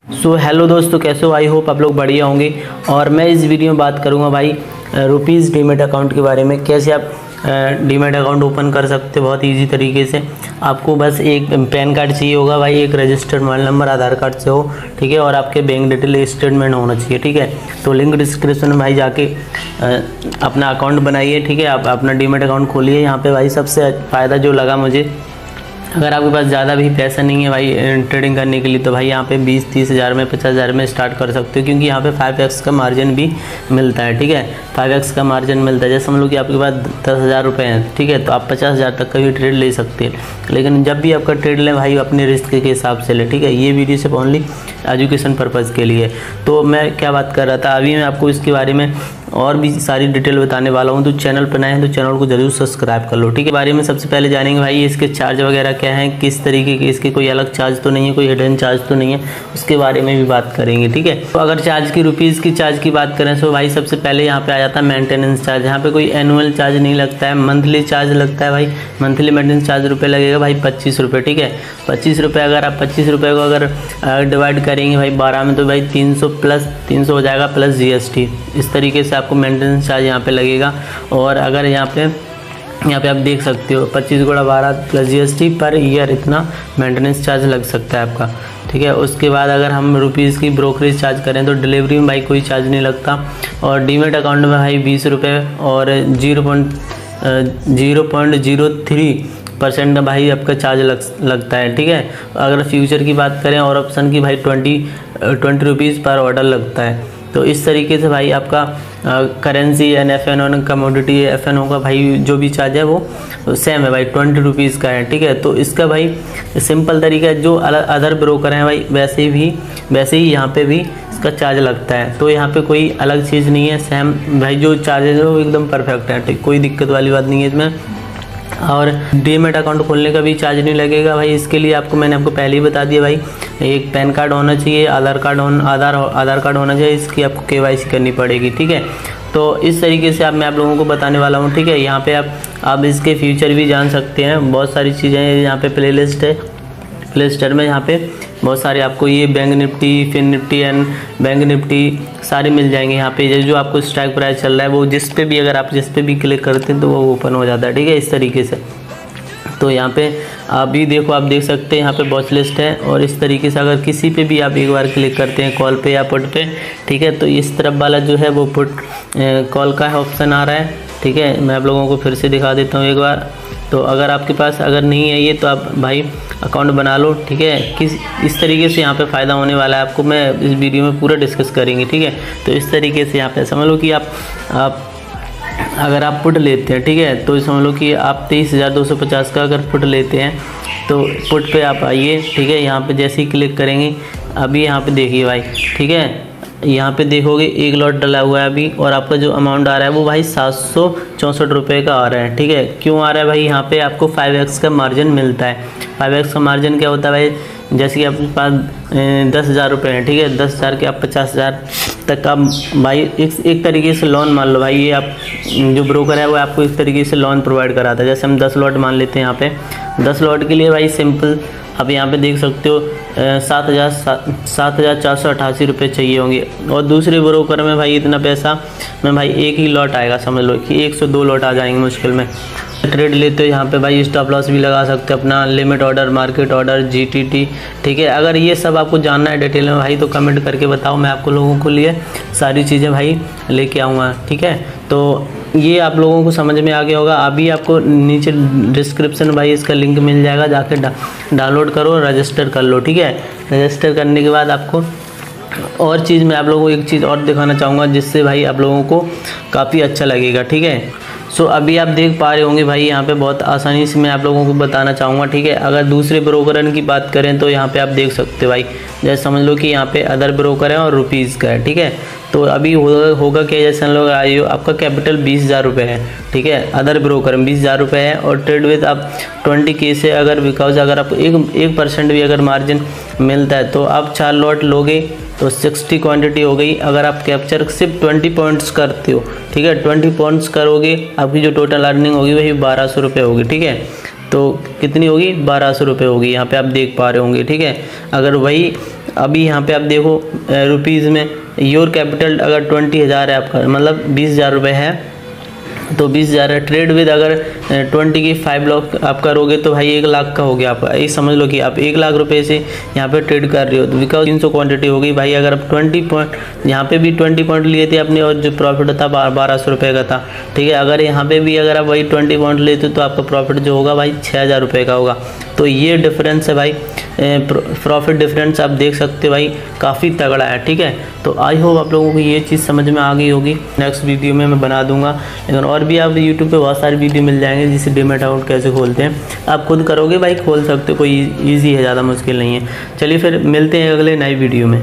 Hello दोस्तों, कैसे हो? आई होप आप लोग बढ़िया होंगे। और मैं इस वीडियो में बात करूंगा भाई रुपीज़ डीमैट अकाउंट के बारे में। कैसे आप डीमैट अकाउंट ओपन कर सकते हो बहुत इजी तरीके से। आपको बस एक पैन कार्ड चाहिए होगा भाई, एक रजिस्टर्ड मोबाइल नंबर आधार कार्ड से हो, ठीक है, और आपके बैंक डिटेल स्टेटमेंट होना चाहिए, ठीक है। तो लिंक डिस्क्रिप्शन में भाई जाके अपना अकाउंट बनाइए, ठीक है। आप अपना डीमैट अकाउंट खोलिए। यहाँ पे भाई सबसे फ़ायदा जो लगा मुझे, अगर आपके पास ज़्यादा भी पैसा नहीं है भाई ट्रेडिंग करने के लिए, तो भाई यहाँ पे 20-30 हज़ार में 50 हज़ार में स्टार्ट कर सकते हो, क्योंकि यहाँ पे 5x का मार्जिन भी मिलता है, ठीक है। 5x का मार्जिन मिलता है। जैसे समझ लो कि आपके पास 10,000 रुपये हैं, ठीक है, तो आप 50 हज़ार तक का भी ट्रेड ले सकते हैं। लेकिन जब भी आपका ट्रेड लें भाई अपने रिस्क के हिसाब से ले, ठीक है। ये वीडियो सिर्फ ओनली एजुकेशन पर्पज़ के लिए। तो मैं क्या बात कर रहा था, अभी मैं आपको इसके बारे में और भी सारी डिटेल बताने वाला हूँ। तो चैनल पर नए हैं तो चैनल को जरूर सब्सक्राइब कर लो, ठीक है। बारे में सबसे पहले जानेंगे भाई इसके चार्ज वगैरह क्या हैं, किस तरीके के, इसके कोई अलग चार्ज तो नहीं है, कोई हिडन चार्ज तो नहीं है, उसके बारे में भी बात करेंगे, ठीक है। तो अगर चार्ज की रुपीज़ की चार्ज की बात करें तो भाई सबसे पहले यहाँ पे आ जाता है मेंटेनेंस चार्ज। यहाँ पे कोई एनुअल चार्ज नहीं लगता है, मंथली चार्ज लगता है भाई। मंथली मेंटेनेंस चार्ज रुपये लगेगा भाई 25 रुपये, ठीक है। 25 रुपये अगर आप 25 रुपये को अगर डिवाइड करेंगे भाई 12 में, तो भाई 300 प्लस 300 हो जाएगा प्लस GST। इस तरीके से आपको मेंटेनेंस चार्ज यहाँ पे लगेगा। और अगर यहाँ पे आप देख सकते हो 25 गुणा 12 प्लस GST पर ईयर इतना मेंटेनेंस चार्ज लग सकता है आपका, ठीक है। उसके बाद अगर हम रुपीज़ की ब्रोकरेज चार्ज करें तो डिलीवरी में भाई कोई चार्ज नहीं लगता। और डीमैट अकाउंट में भाई 20 रुपये और 0.03% का भाई आपका चार्ज लगता है, ठीक है। अगर फ्यूचर की बात करें और ऑप्शन की भाई 20 रुपीज़ पर ऑर्डर लगता है। तो इस तरीके से भाई आपका करेंसी NFN और कमोडिटी FNO का भाई जो भी चार्ज है वो सेम है भाई, 20 रुपीज़ का है, ठीक है। तो इसका भाई सिंपल तरीका है, जो अदर ब्रोकर हैं भाई वैसे ही यहाँ पे भी इसका चार्ज लगता है। तो यहाँ पे कोई अलग चीज़ नहीं है, सेम भाई जो चार्जेज है वो एकदम परफेक्ट है, ठीक, कोई दिक्कत वाली बात नहीं है इसमें। और डीमैट अकाउंट खोलने का भी चार्ज नहीं लगेगा भाई। इसके लिए मैंने आपको पहले ही बता दिया भाई, एक पैन कार्ड होना चाहिए, आधार कार्ड होना चाहिए, इसकी आपको KYC करनी पड़ेगी, ठीक है। तो इस तरीके से मैं आप लोगों को बताने वाला हूँ, ठीक है। यहाँ पे आप इसके फ्यूचर भी जान सकते हैं, बहुत सारी चीज़ें यहाँ पे प्लेलिस्ट है, प्ले स्टोर में यहाँ पे बहुत सारे आपको ये bank Nifty, fin Nifty and bank Nifty सारे मिल जाएंगे। यहाँ पे जो आपको स्ट्राइक प्राइस चल रहा है वो जिस पे भी क्लिक करते हैं तो वो ओपन हो जाता है, ठीक है, इस तरीके से। तो यहाँ पे अभी देखो, आप देख सकते हैं यहाँ पे वॉच लिस्ट है। और इस तरीके से अगर किसी पे भी आप एक बार क्लिक करते हैं कॉल पे या पुट पे, ठीक है, तो इस तरफ वाला जो है वो पुट कॉल का ऑप्शन आ रहा है, ठीक है। मैं आप लोगों को फिर से दिखा देता हूँ एक बार। तो अगर आपके पास अगर नहीं है ये, तो आप भाई अकाउंट बना लो, ठीक है। इस तरीके से यहाँ पे फ़ायदा होने वाला है आपको, मैं इस वीडियो में पूरा डिस्कस करेंगे, ठीक है। तो इस तरीके से यहाँ पे समझ लो कि आप अगर आप पुट लेते हैं, ठीक है, तो समझ लो कि आप 23,250 का अगर पुट लेते हैं तो पुट पे आप आइए, ठीक है। यहाँ पे जैसे ही क्लिक करेंगे, अभी यहाँ पे देखिए भाई, ठीक है, यहाँ पे देखोगे एक लॉट डला हुआ है अभी, और आपका जो अमाउंट आ रहा है वो भाई 764 रुपये का आ रहा है, ठीक है। क्यों आ रहा है भाई? यहाँ पे आपको 5x का मार्जिन मिलता है। 5x का मार्जिन क्या होता है भाई? जैसे कि आपके पास 10,000 रुपये हैं, ठीक है, 10,000 के आप 50,000 तक का भाई एक तरीके से लोन मान लो भाई। ये आप जो ब्रोकर है वो आपको एक तरीके से लोन प्रोवाइड कराता है। जैसे हम 10 लॉट मान लेते हैं, यहाँ पे 10 लॉट के लिए भाई सिंपल आप यहाँ पे देख सकते हो 7,488 रुपये चाहिए होंगे। और दूसरे ब्रोकर में भाई इतना पैसा में भाई एक ही लॉट आएगा, समझ लो कि 102 लॉट आ जाएंगे मुश्किल में। ट्रेड लेते हो यहाँ पे भाई स्टॉप लॉस भी लगा सकते हो अपना, limit order, market order, GTT, ठीक है। अगर ये सब आपको जानना है डिटेल में भाई तो कमेंट करके बताओ, मैं आपको लोगों को लिए सारी चीज़ें भाई लेके आऊँगा, ठीक है। तो ये आप लोगों को समझ में आ गया होगा। अभी आपको नीचे डिस्क्रिप्शन भाई इसका लिंक मिल जाएगा, जाके डाउनलोड करो, रजिस्टर कर लो, ठीक है। रजिस्टर करने के बाद आपको और चीज़ मैं आप लोगों को एक चीज़ और दिखाना चाहूँगा जिससे भाई आप लोगों को काफ़ी अच्छा लगेगा, ठीक है। सो अभी आप देख पा रहे होंगे भाई, यहाँ पे बहुत आसानी से मैं आप लोगों को बताना चाहूँगा, ठीक है। अगर दूसरे ब्रोकर की बात करें तो यहाँ पे आप देख सकते हो भाई, जैसे समझ लो कि यहाँ पे अदर ब्रोकर है और रुपीज़ का है, ठीक है। तो अभी होगा क्या, जैसे हम लोग आए हो, आपका कैपिटल 20,000 रुपये है, ठीक है। अदर ब्रोकर में 20,000 रुपये है और ट्रेड विद आप 20K से अगर बिकॉज अगर आपको 1% भी अगर मार्जिन मिलता है तो आप 4 लॉट लोगे तो 60 क्वांटिटी हो गई। अगर आप कैप्चर सिर्फ 20 पॉइंट्स करते हो, ठीक है, 20 पॉइंट्स करोगे, आपकी जो टोटल अर्निंग होगी वही 1200 रुपये होगी, ठीक है। तो कितनी होगी, 1200 रुपये होगी। यहाँ पे आप देख पा रहे होंगे, ठीक है। अगर वही अभी यहाँ पे आप देखो रुपीज़ में योर कैपिटल अगर 20,000 है आपका, मतलब 20,000 रुपये है, तो 20,000 है। ट्रेड विद अगर 20 की 5 लाख आप करोगे तो भाई 1 लाख का हो गया आपका। ये समझ लो कि आप 1 लाख रुपए से यहाँ पे ट्रेड कर रहे हो, तो बिकॉज 300 क्वांटिटी हो गई भाई। अगर आप 20 पॉइंट यहाँ पे भी 20 पॉइंट लिए थे अपने, और जो प्रॉफिट था 1200 रुपये का था, ठीक है। अगर यहाँ पे भी अगर आप वही 20 पॉइंट लेते तो आपका प्रॉफिट जो होगा भाई 6,000 रुपये का होगा। तो ये डिफरेंस है भाई, प्रॉफिट डिफरेंस आप देख सकते हो भाई, काफ़ी तगड़ा है, ठीक है। तो आई होप आप लोगों को ये चीज़ समझ में आ गई होगी। नेक्स्ट वीडियो में मैं बना दूंगा, लेकिन और भी आप यूट्यूब पे बहुत सारी वीडियो मिल जाएंगे जिसे डीमैट अकाउंट कैसे खोलते हैं, आप खुद करोगे भाई खोल सकते हो, कोई ईजी है, ज़्यादा मुश्किल नहीं है। चलिए फिर मिलते हैं अगले नई वीडियो में।